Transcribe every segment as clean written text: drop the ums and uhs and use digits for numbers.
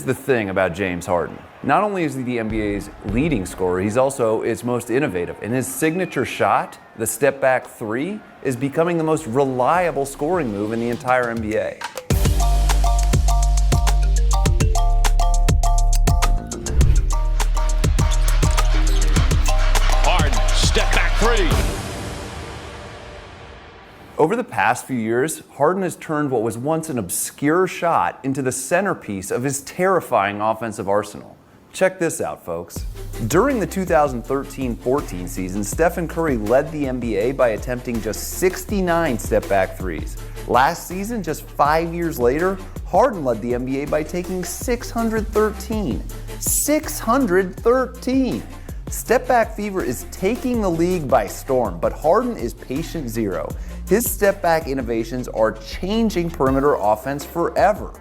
the thing about James Harden. Not only is he the NBA's leading scorer, he's also its most innovative. And his signature shot, the step back three, is becoming the most reliable scoring move in the entire NBA. Harden, step back three. Over the past few years, Harden has turned what was once an obscure shot into the centerpiece of his terrifying offensive arsenal. Check this out, folks. During the 2013-14 season, Stephen Curry led the NBA by attempting just 69 step-back threes. Last season, just 5 years later, Harden led the NBA by taking 613. 613! Step-back fever is taking the league by storm, but Harden is patient zero. His step-back innovations are changing perimeter offense forever.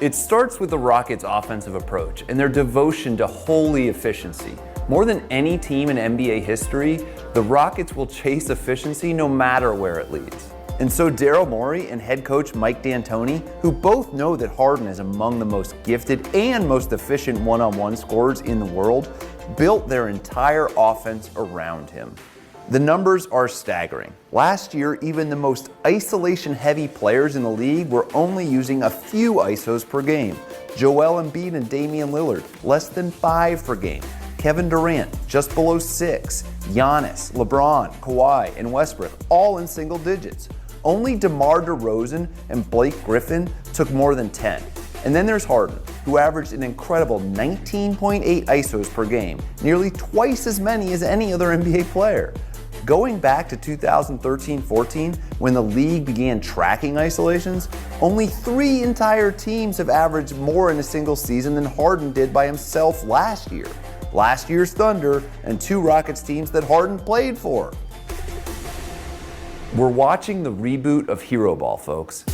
It starts with the Rockets' offensive approach and their devotion to holy efficiency. More than any team in NBA history, the Rockets will chase efficiency no matter where it leads. And so Daryl Morey and head coach Mike D'Antoni, who both know that Harden is among the most gifted and most efficient one-on-one scorers in the world, built their entire offense around him. The numbers are staggering. Last year, even the most isolation-heavy players in the league were only using a few ISOs per game. Joel Embiid and Damian Lillard, less than 5 per game. Kevin Durant, just below 6. Giannis, LeBron, Kawhi, and Westbrook, all in single digits. Only DeMar DeRozan and Blake Griffin took more than 10. And then there's Harden, who averaged an incredible 19.8 ISOs per game, nearly twice as many as any other NBA player. Going back to 2013-14, when the league began tracking isolations, only 3 entire teams have averaged more in a single season than Harden did by himself last year. Last year's Thunder and 2 Rockets teams that Harden played for. We're watching the reboot of Hero Ball, folks.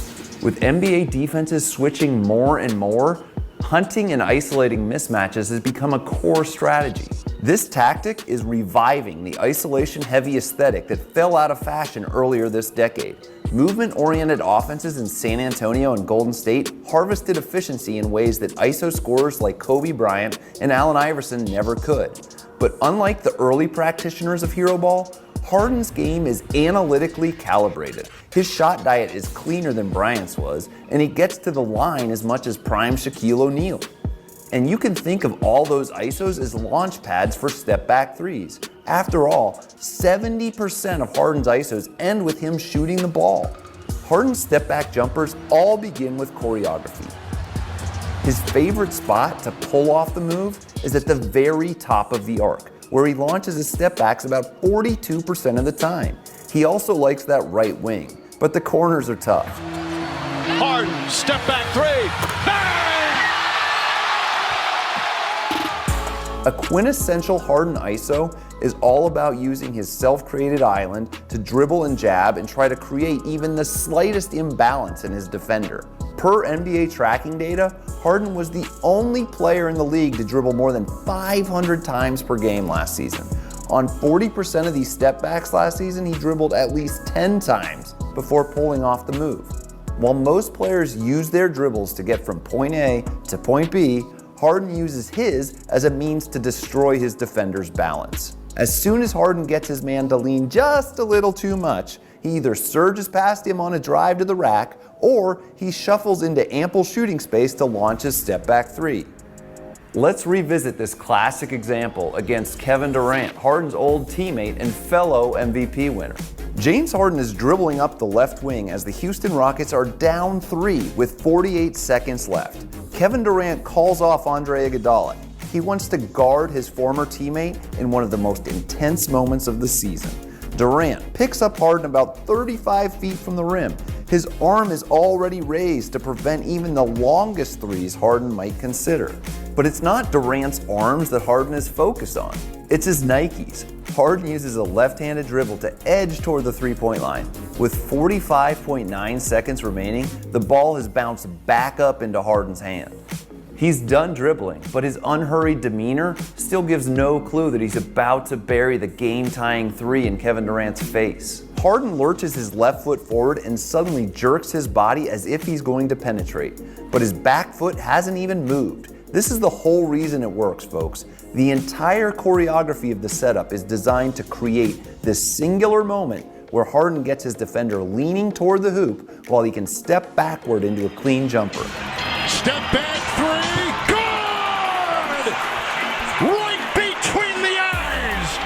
With NBA defenses switching more and more, hunting and isolating mismatches has become a core strategy. This tactic is reviving the isolation-heavy aesthetic that fell out of fashion earlier this decade. Movement-oriented offenses in San Antonio and Golden State harvested efficiency in ways that ISO scorers like Kobe Bryant and Allen Iverson never could. But unlike the early practitioners of Hero Ball, Harden's game is analytically calibrated. His shot diet is cleaner than Bryant's was, and he gets to the line as much as prime Shaquille O'Neal. And you can think of all those ISOs as launch pads for step-back threes. After all, 70% of Harden's ISOs end with him shooting the ball. Harden's step-back jumpers all begin with choreography. His favorite spot to pull off the move is at the very top of the arc, where he launches his step-backs about 42% of the time. He also likes that right wing, but the corners are tough. Harden, step-back three. Bang! A quintessential Harden ISO is all about using his self-created island to dribble and jab and try to create even the slightest imbalance in his defender. Per NBA tracking data, Harden was the only player in the league to dribble more than 500 times per game last season. On 40% of these step-backs last season, he dribbled at least 10 times before pulling off the move. While most players use their dribbles to get from point A to point B, Harden uses his as a means to destroy his defender's balance. As soon as Harden gets his man to lean just a little too much, he either surges past him on a drive to the rack, or he shuffles into ample shooting space to launch his step-back three. Let's revisit this classic example against Kevin Durant, Harden's old teammate and fellow MVP winner. James Harden is dribbling up the left wing as the Houston Rockets are down 3 with 48 seconds left. Kevin Durant calls off Andre Iguodala. He wants to guard his former teammate in one of the most intense moments of the season. Durant picks up Harden about 35 feet from the rim. His arm is already raised to prevent even the longest threes Harden might consider. But it's not Durant's arms that Harden is focused on. It's his Nikes. Harden uses a left-handed dribble to edge toward the three-point line. With 45.9 seconds remaining, the ball has bounced back up into Harden's hand. He's done dribbling, but his unhurried demeanor still gives no clue that he's about to bury the game-tying three in Kevin Durant's face. Harden lurches his left foot forward and suddenly jerks his body as if he's going to penetrate, but his back foot hasn't even moved. This is the whole reason it works, folks. The entire choreography of the setup is designed to create this singular moment where Harden gets his defender leaning toward the hoop while he can step backward into a clean jumper. Step back three, good! Right between the eyes!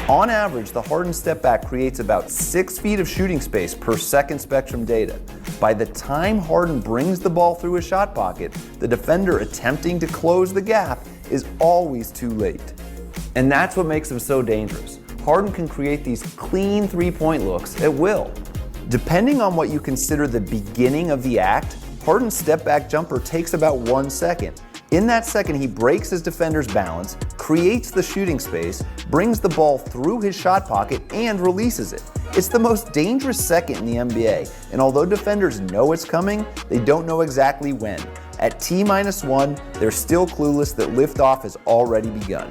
On average, the Harden step back creates about 6 feet of shooting space per second Spectrum data. By the time Harden brings the ball through his shot pocket, the defender attempting to close the gap is always too late. And that's what makes him so dangerous. Harden can create these clean three-point looks at will. Depending on what you consider the beginning of the act, Harden's step-back jumper takes about 1 second. In that second, he breaks his defender's balance, creates the shooting space, brings the ball through his shot pocket, and releases it. It's the most dangerous second in the NBA, and although defenders know it's coming, they don't know exactly when. At T-1, they're still clueless that liftoff has already begun.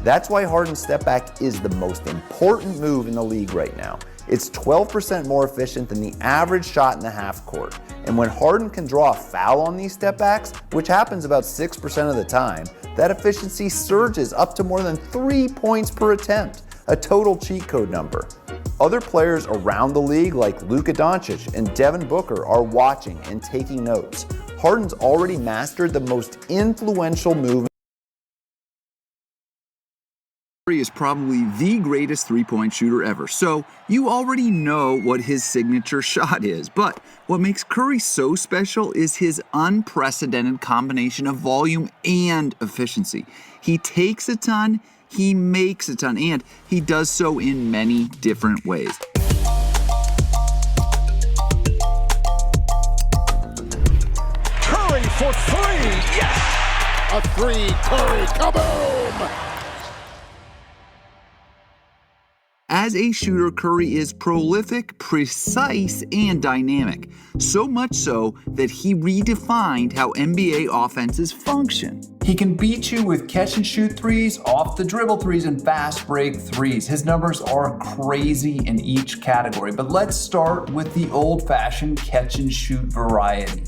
That's why Harden's step back is the most important move in the league right now. It's 12% more efficient than the average shot in the half court. And when Harden can draw a foul on these step backs, which happens about 6% of the time, that efficiency surges up to more than 3 points per attempt, a total cheat code number. Other players around the league like Luka Doncic and Devin Booker are watching and taking notes. Harden's already mastered the most influential move. Curry is probably the greatest three-point shooter ever, so you already know what his signature shot is. But what makes Curry so special is his unprecedented combination of volume and efficiency. He takes a ton, he makes a ton, and he does so in many different ways. Curry for three, yes! A three, Curry, kaboom! As a shooter, Curry is prolific, precise, and dynamic. So much so that he redefined how NBA offenses function. He can beat you with catch and shoot threes, off the dribble threes, and fast break threes. His numbers are crazy in each category, but let's start with the old-fashioned catch and shoot variety.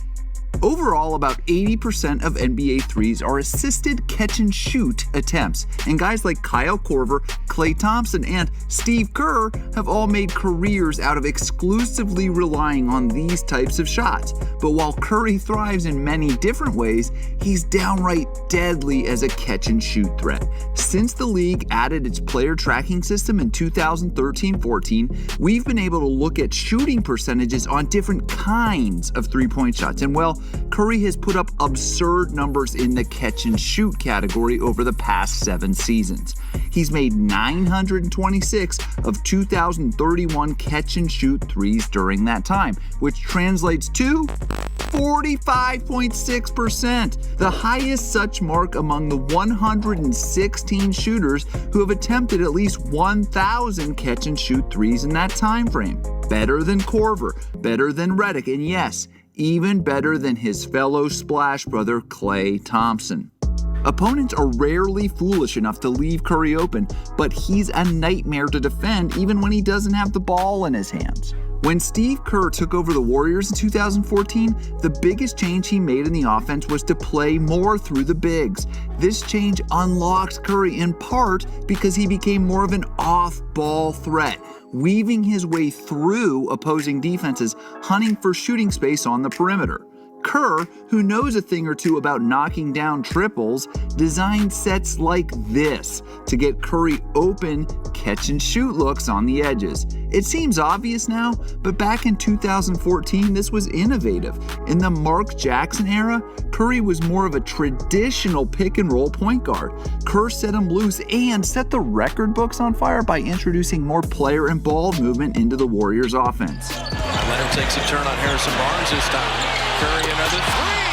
Overall, about 80% of NBA threes are assisted catch-and-shoot attempts, and guys like Kyle Korver, Klay Thompson, and Steve Kerr have all made careers out of exclusively relying on these types of shots. But while Curry thrives in many different ways, he's downright deadly as a catch-and-shoot threat. Since the league added its player tracking system in 2013-14, we've been able to look at shooting percentages on different kinds of three-point shots, and well, Curry has put up absurd numbers in the catch-and-shoot category over the past 7 seasons. He's made 926 of 2,031 catch-and-shoot threes during that time, which translates to 45.6%, the highest such mark among the 116 shooters who have attempted at least 1,000 catch-and-shoot threes in that time frame. Better than Korver, better than Redick, and yes, even better than his fellow Splash brother Klay Thompson. Opponents are rarely foolish enough to leave Curry open, but he's a nightmare to defend even when he doesn't have the ball in his hands. When Steve Kerr took over the Warriors in 2014, the biggest change he made in the offense was to play more through the bigs. This change unlocked Curry in part because he became more of an off-ball threat, weaving his way through opposing defenses, hunting for shooting space on the perimeter. Kerr, who knows a thing or two about knocking down triples, designed sets like this to get Curry open catch-and-shoot looks on the edges. It seems obvious now, but back in 2014, this was innovative. In the Mark Jackson era, Curry was more of a traditional pick-and-roll point guard. Kerr set him loose and set the record books on fire by introducing more player and ball movement into the Warriors' offense. Leonard takes a turn on Harrison Barnes this time. Curry another three.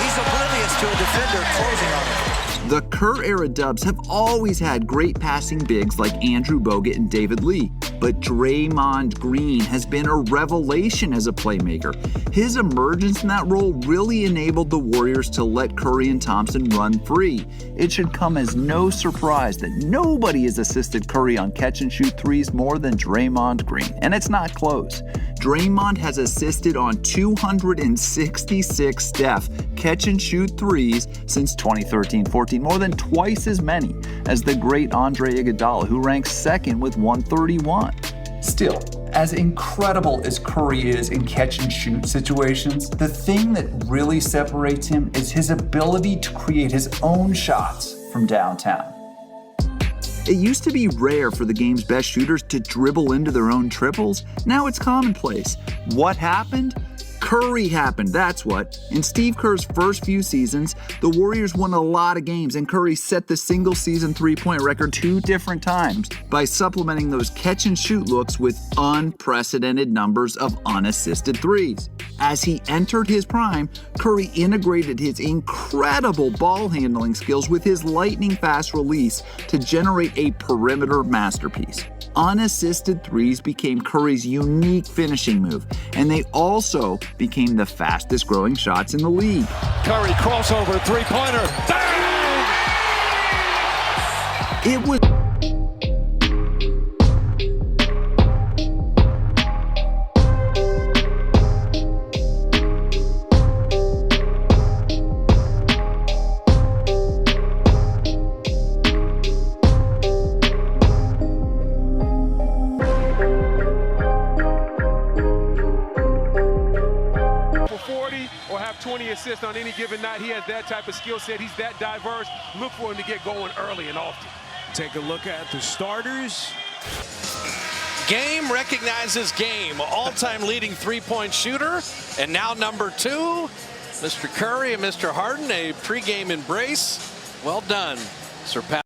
He's oblivious to a defender closing on him. The Kerr-era Dubs have always had great passing bigs like Andrew Bogut and David Lee. But Draymond Green has been a revelation as a playmaker. His emergence in that role really enabled the Warriors to let Curry and Thompson run free. It should come as no surprise that nobody has assisted Curry on catch-and-shoot threes more than Draymond Green, and it's not close. Draymond has assisted on 266 Steph catch-and-shoot threes since 2013-14, more than twice as many as the great Andre Iguodala, who ranks second with 131. Still, as incredible as Curry is in catch-and-shoot situations, the thing that really separates him is his ability to create his own shots from downtown. It used to be rare for the game's best shooters to dribble into their own triples. Now it's commonplace. What happened? Curry happened, that's what. In Steve Kerr's first few seasons, the Warriors won a lot of games, and Curry set the single-season three-point record 2 different times by supplementing those catch-and-shoot looks with unprecedented numbers of unassisted threes. As he entered his prime, Curry integrated his incredible ball handling skills with his lightning-fast release to generate a perimeter masterpiece. Unassisted threes became Curry's unique finishing move, and they also became the fastest growing shots in the league. Curry crossover, three-pointer. Bang! It was or have 20 assists on any given night. He has that type of skill set. He's that diverse. Look for him to get going early and often. Take a look at the starters. Game recognizes game. All-time leading three-point shooter. And now number 2, Mr. Curry and Mr. Harden, a pregame embrace. Well done. Surpass.